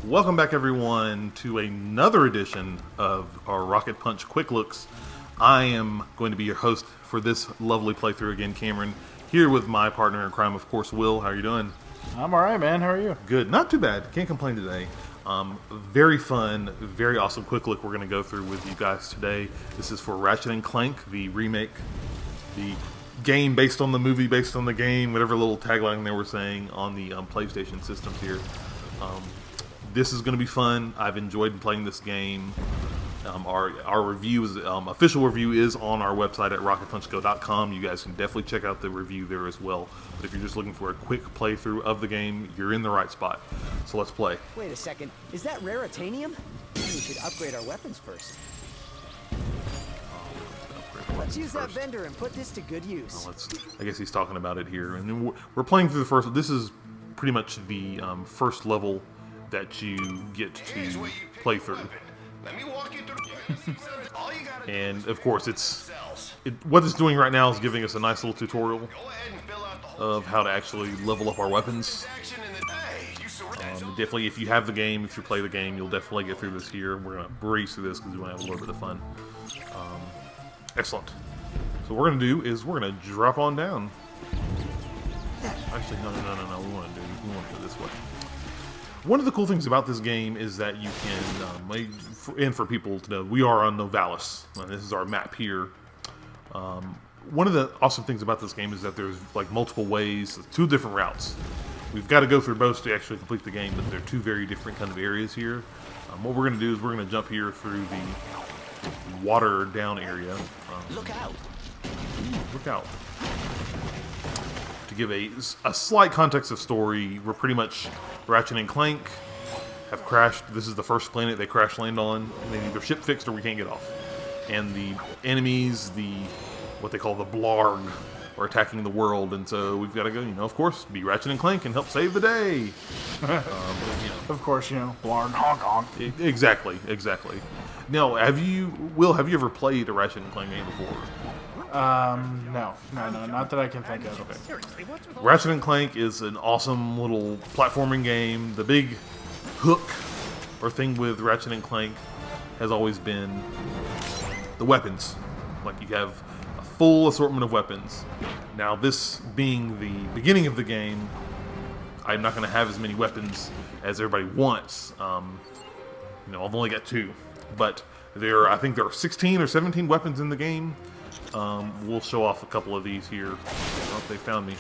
Welcome back, everyone, to another edition of our Rocket Punch Quick Looks. I am going to be your host for this lovely playthrough again, Cameron, here with my partner in crime, of course, Will. How are you doing? I'm alright, man. How are you? Good. Not too bad. Can't complain today. Very fun, very awesome quick look we're going to go through with you guys today. This is for Ratchet and Clank, the remake, the game based on the movie, based on the game, whatever little tagline they were saying on the PlayStation systems here. This is going to be fun. I've enjoyed playing this game. Our review is official review is on our website at rocketpunchgo.com. You guys can definitely check out the review there as well. But if you're just looking for a quick playthrough of the game, you're in the right spot. So let's play. Wait a second. Is that raritanium? We should upgrade our weapons first. Let's use that vendor and put this to good use. I guess he's talking about it here. And then we're playing through the first. This is pretty much the first level that you get to play through. Let me walk you through. And of course, what it's doing right now is giving us a nice little tutorial of how to actually level up our weapons. Definitely, if you have the game, if you play the game, you'll definitely get through this here. We're going to breeze through this because we want to have a little bit of fun. Excellent. So what we're going to do is we're going to drop on down. Actually, no. We want to do this way. One of the cool things about this game is that you can, and for people to know, we are on Novalis. This is our map here. One of the awesome things about this game is that there's like multiple ways, 2 different routes. We've got to go through both to actually complete the game, but they're 2 very different kind of areas here. What we're going to do is we're going to jump here through the water down area. Look out! Look out. To give a slight context of story, we're pretty much Ratchet and Clank have crashed. This is the first planet they crash land on. They need their ship fixed or we can't get off. And the enemies, what they call the Blarg, are attacking the world. And so we've got to go, of course, be Ratchet and Clank and help save the day. Of course, Blarg, honk honk. Exactly. Now, have you ever played a Ratchet and Clank game before? No, not that I can think of. Okay. Ratchet and Clank is an awesome little platforming game. The big hook or thing with Ratchet and Clank has always been the weapons. Like, you have a full assortment of weapons. Now, this being the beginning of the game, I'm not going to have as many weapons as everybody wants. I've only got 2. But I think there are 16 or 17 weapons in the game. We'll show off a couple of these here. Oh, they found me.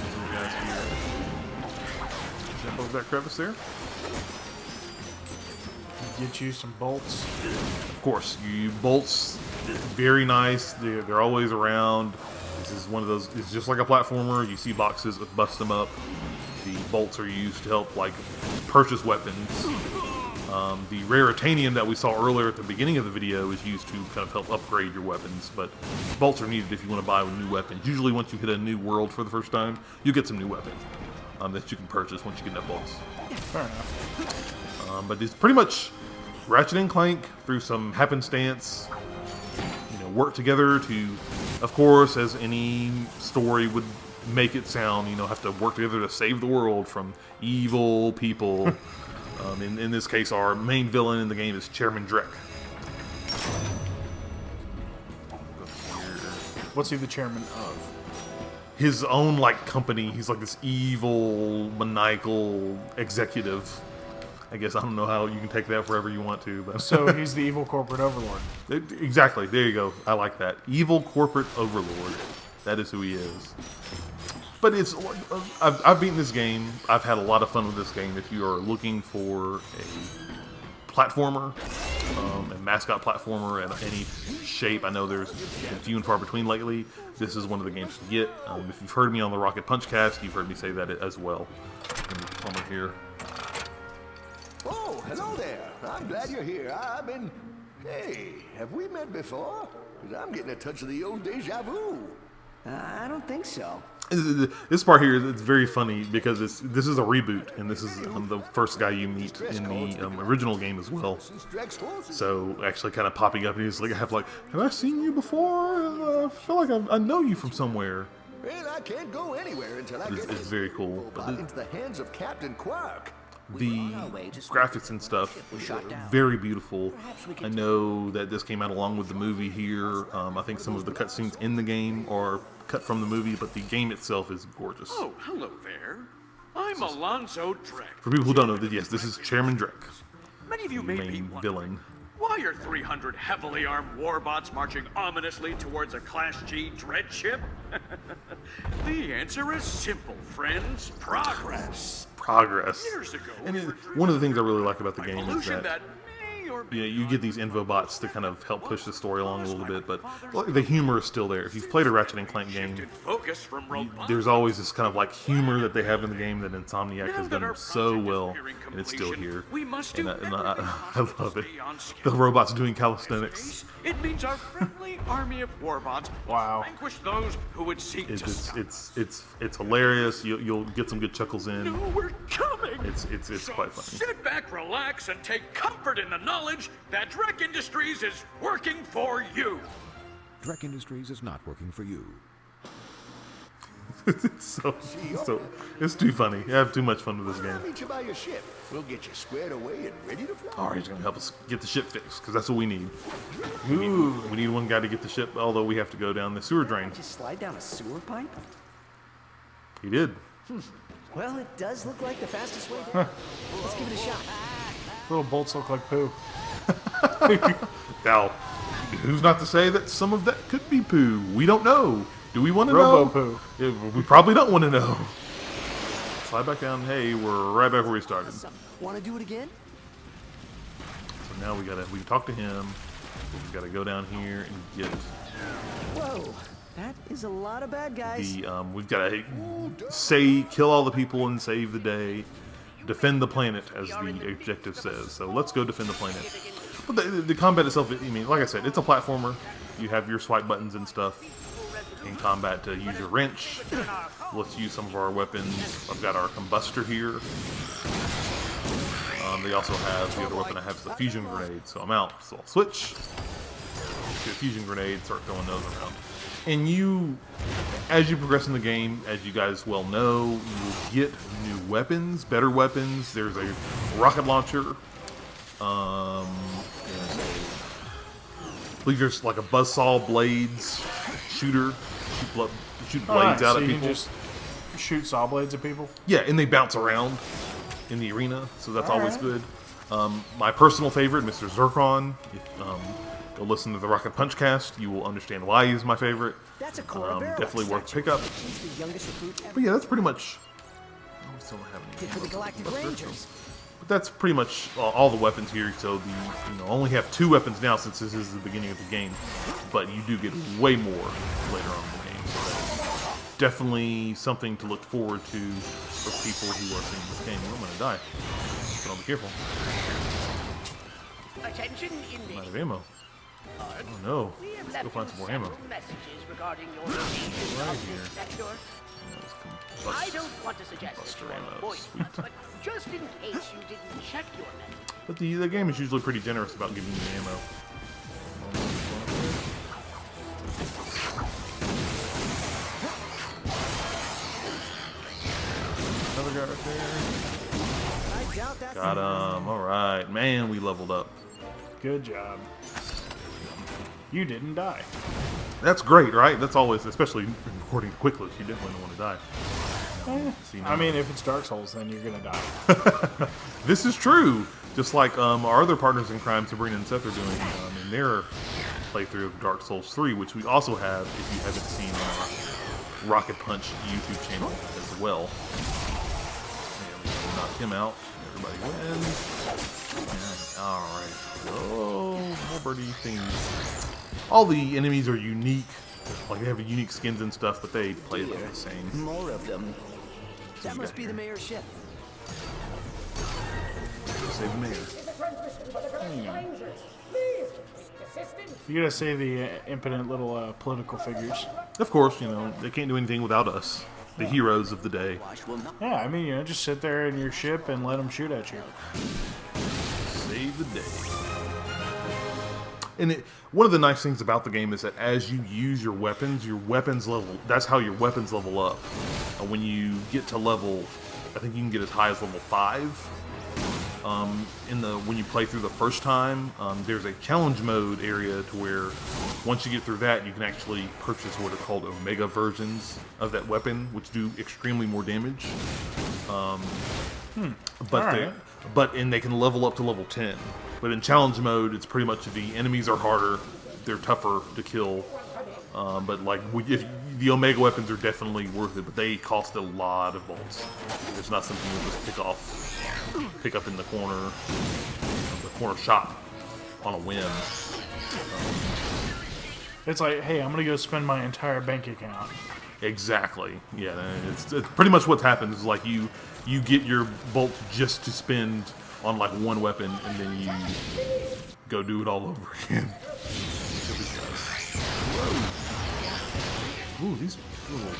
Some guys here. Jump over that crevice there. Get you some bolts. Of course, bolts, very nice. They're always around. This is one of those. It's just like a platformer. You see boxes, bust them up. The bolts are used to help, purchase weapons. The raritanium that we saw earlier at the beginning of the video is used to kind of help upgrade your weapons, but bolts are needed if you want to buy new weapons. Usually once you hit a new world for the first time, you get some new weapons that you can purchase once you get enough bolts. Fair enough. But it's pretty much Ratchet and Clank through some happenstance, work together to, of course, as any story would make it sound, have to work together to save the world from evil people. In this case, our main villain in the game is Chairman Drek. What's he the chairman of? His own, company. He's like this evil, maniacal executive. I guess I don't know how you can take that wherever you want to. But So he's the evil corporate overlord. Exactly. There you go. I like that. Evil corporate overlord. That is who he is. But I've beaten this game. I've had a lot of fun with this game. If you are looking for a platformer, a mascot platformer in any shape, I know there's been few and far between lately. This is one of the games to get. If you've heard me on the Rocket Punch cast, you've heard me say that as well. Over here. Oh, hello there. I'm glad you're here. Hey, have we met before? 'Cause I'm getting a touch of the old deja vu. I don't think so. This part here is very funny because this is a reboot, and this is the first guy you meet in the original game as well. So actually, kind of popping up, and he's like, "Have I seen you before? I feel like I know you from somewhere." Well, I can't go anywhere until I get It's this very cool. robot into the hands of Captain Quark. The graphics and stuff, very beautiful. I know that this came out along with the movie here. I think some of the cutscenes in the game are cut from the movie, but the game itself is gorgeous. Oh, hello there. I'm Alonzo Drek. For people who don't know, yes, this is Chairman Drek, Many of you the may be main wondering, villain. why are 300 heavily armed warbots marching ominously towards a Class G dread ship? The answer is simple, friends. Progress. Progress. Years ago, And we were one of the things I really like about the by game is pollution that may or may you not get these info bots to kind of help push the story along a little bit, but the humor is still there. If you've played a Ratchet and Clank game, shifted focus from robots. there's always this kind of like humor that they have in the game that Insomniac Now has that done our so project is well, nearing and it's still completion, here. we must And do I love it. be on The schedule. robots doing calisthenics. It means our friendly army of warbots Wow. must vanquish those who would seek to stop. It's hilarious. You'll get some good chuckles in. No, we're coming. It's So quite funny. sit back, relax, and take comfort in the knowledge that Drek Industries is working for you. Drek Industries is not working for you. It's so it's too funny. I have too much fun with this I'll game. meet you by your ship. We'll get you squared away and ready to fly. All right, he's gonna help us get the ship fixed because that's what we need. We need one guy to get the ship. Although we have to go down the sewer drain. Just slide down a sewer pipe? He did. Well, it does look like the fastest way down. Let's give it a shot. Little bolts look like poo. Now, who's not to say that some of that could be poo? We don't know. Do we want to Robo know? poo. Yeah, we probably don't want to know. Slide back down. Hey, we're right back where we started. So Want to do it again? now we can talk to him. We gotta go down here and get Whoa, that is a lot of bad guys. we've gotta kill all the people and save the day. Defend the planet, as the objective says. So let's go defend the planet. But the combat itself, I mean, like I said, it's a platformer. You have your swipe buttons and stuff in combat to use your wrench. Let's use some of our weapons. I've got our combustor here. They also have, the other weapon I have is the fusion grenade. So I'm out. So I'll switch to a fusion grenade, start throwing those around. And as you progress in the game, as you guys well know, you will get new weapons, better weapons. There's a rocket launcher. I believe there's like a buzzsaw blades shooter. Shoot blades out so at you people. can just shoot saw blades at people. Yeah, and they bounce around in the arena, so that's always good. My personal favorite, Mr. Zircon. If, go listen to the Rocket Punch cast, you will understand why he's my favorite. That's a core barrel Definitely worth statue. pickup. He's the youngest recruit ever. But yeah, that's pretty much. I still don't have any Did for the ammo. Galactic Rangers. But that's pretty much all the weapons here. So only have 2 weapons now since this is the beginning of the game. But you do get way more later on in the game. So that's definitely something to look forward to for people who are seeing this game. I'm gonna die. So I'll be careful. Attention I'm out inmates. of ammo. Oh no. We have Let's left go find you some more ammo. several messages regarding your location Right of here. this sector. Let's I don't want to suggest that Buster you ammo, avoid sweet. it, but just in case you didn't check your message. But the game is usually pretty generous about giving you ammo. Another guy right there. I doubt that's Got him. Alright. Man, we leveled up. Good job. You didn't die. That's great, right? That's always, especially recording quickly, you definitely don't want to die. See, now- I mean, if it's Dark Souls, then you're gonna die. This is true. Just like our other partners in crime, Sabrina and Seth, are doing in their playthrough of Dark Souls 3, which we also have, if you haven't seen, on our Rocket Punch YouTube channel as well. And we knock him out. Everybody wins. Alright. Oh, more birdie things. All the enemies are unique. Like, they have unique skins and stuff, but they play about the same. more of them. That must be the mayor's ship. Save the mayor. You gotta say the impotent little political figures. Of course, they can't do anything without us. The heroes of the day. Yeah, I mean, just sit there in your ship and let them shoot at you. Save the day. And one of the nice things about the game is that as you use your weapons level. That's how your weapons level up. When you get to level, I think you can get as high as level 5. When you play through the first time, there's a challenge mode area to where once you get through that, you can actually purchase what are called Omega versions of that weapon, which do extremely more damage. And they can level up to level 10. But in challenge mode, it's pretty much the enemies are harder, they're tougher to kill. But the Omega weapons are definitely worth it, but they cost a lot of bolts. It's not something you just pick up in the corner shop on a whim. It's like, hey, I'm gonna go spend my entire bank account. Exactly. Yeah, it's pretty much what happens. Is like you get your bolt just to spend on like one weapon, and then you go do it all over again. Ooh, these little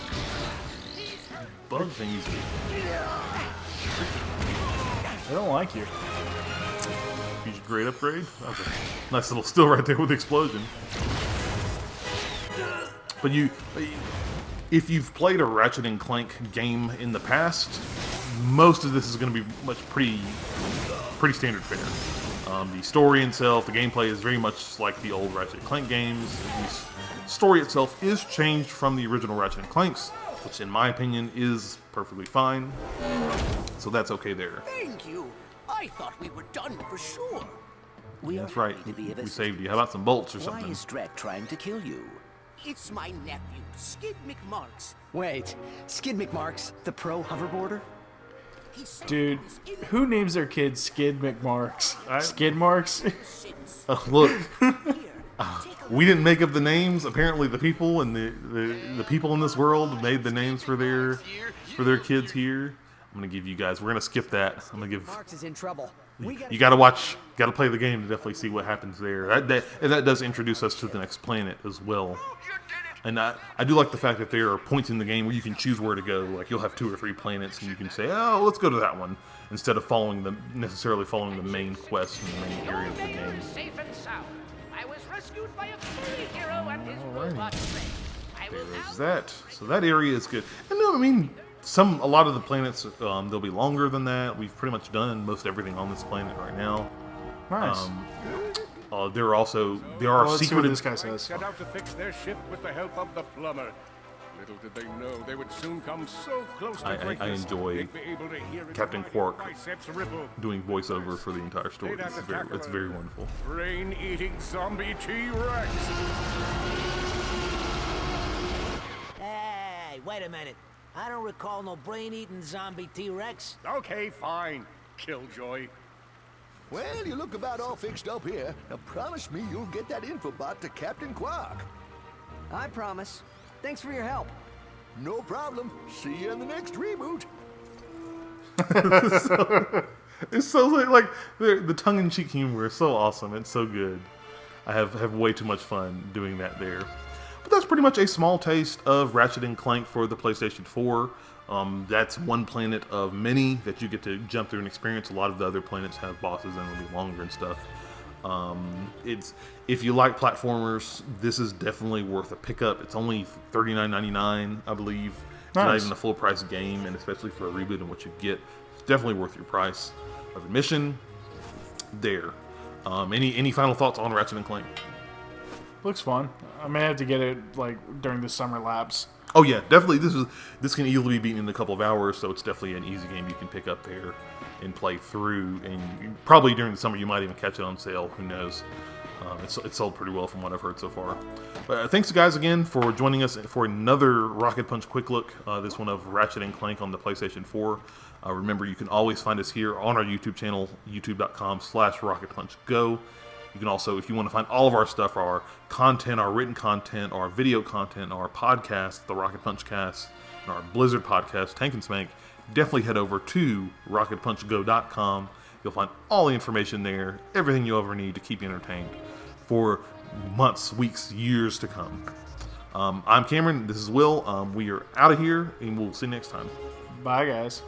bug thingies. They don't like you. Huge great upgrade. That's a nice little still right there with the explosion. But if you've played a Ratchet and Clank game in the past, most of this is going to be pretty standard fare. The story itself, the gameplay is very much like the old Ratchet and Clank games. The story itself is changed from the original Ratchet and Clanks, which in my opinion is perfectly fine. So that's okay there. Thank you. I thought we were done for sure. That's right. We saved you. How about some bolts or something? Why is Drek trying to kill you? It's my nephew, Skid McMarks. Wait, Skid McMarks, the pro hoverboarder? He sent Dude, this in who names their kids Skid McMarks? Skid Marks? since Look, here. Take a we didn't make up the names. Apparently, the people and the people in this world made the names for their kids here. I'm gonna give you guys. We're gonna skip that. I'm gonna give. Marks is in trouble. You gotta play the game to definitely see what happens there. And that does introduce us to the next planet as well. And I do like the fact that there are points in the game where you can choose where to go. Like you'll have 2 or 3 planets, and you can say, "Oh, let's go to that one," instead of necessarily following the main quest and the main area of the game. safe and sound. I was rescued by a furry hero and his robot friend. I will There's now that. So that area is good. And no, I mean, a lot of the planets they'll be longer than that. We've pretty much done most everything on this planet right now. Nice. There are Let's see what secret. this guy says. Set out to fix their ship with the help of the plumber. Little did they know they would soon come so close to I greatness, enjoy they'd be able to hear Captain my Quark biceps ripple. doing voiceover for the entire story. They'd have to tackle It's very wonderful. Brain-eating zombie T-Rex. Hey, wait a minute. I don't recall no brain-eating zombie T-Rex. Okay, fine. Killjoy. Well, you look about all fixed up here. Now promise me you'll get that infobot to Captain Quark. I promise. Thanks for your help. No problem. See you in the next reboot. It's so like the tongue-in-cheek humor is so awesome. It's so good. I have way too much fun doing that there. But that's pretty much a small taste of Ratchet and Clank for the PlayStation 4. That's one planet of many that you get to jump through and experience. A lot of the other planets have bosses and will be longer and stuff. If you like platformers, this is definitely worth a pickup. It's only $39.99, I believe. It's not Nice. even a full price game, and especially for a reboot and what you get, it's definitely worth your price of admission. There. Any final thoughts on Ratchet and Clank? Looks fun. I may have to get it like during the summer lapse. Oh yeah, definitely. This can easily be beaten in a couple of hours, so it's definitely an easy game you can pick up there and play through. And probably during the summer you might even catch it on sale. Who knows? It's sold pretty well from what I've heard so far. But thanks guys again for joining us for another Rocket Punch quick look. This one of Ratchet and Clank on the PlayStation 4. Remember, you can always find us here on our YouTube channel, youtube.com/RocketPunchGo. You can also, if you want to find all of our stuff, our content, our written content, our video content, our podcast, the Rocket Punch Cast, and our Blizzard podcast, Tank and Smank, definitely head over to RocketPunchGo.com. You'll find all the information there, everything you ever need to keep you entertained for months, weeks, years to come. I'm Cameron. This is Will. We are out of here, and we'll see you next time. Bye, guys.